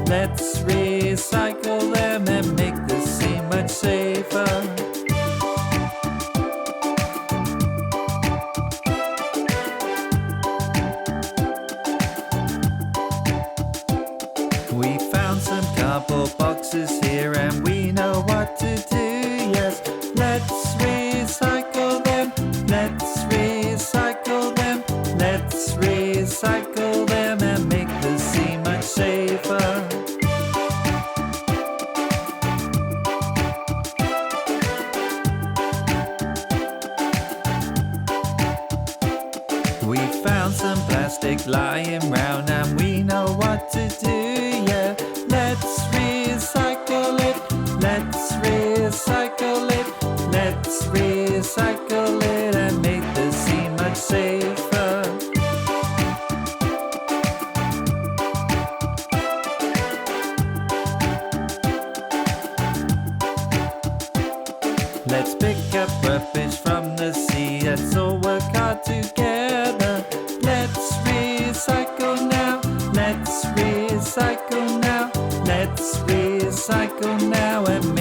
Let's recycle them and make the sea much safer. We found some cardboard boxes here and we know what to do, yes. Let's recycle them, let's recycle them, let's recycle them and make the sea much safer. We found some plastic lying round and we know what to do, yeah. Let's recycle it, let's recycle it, let's recycle it and make the sea much safer. Let's pick up rubbish from the sea, let's all work hard together. Let's recycle now, let's recycle now, let's recycle now and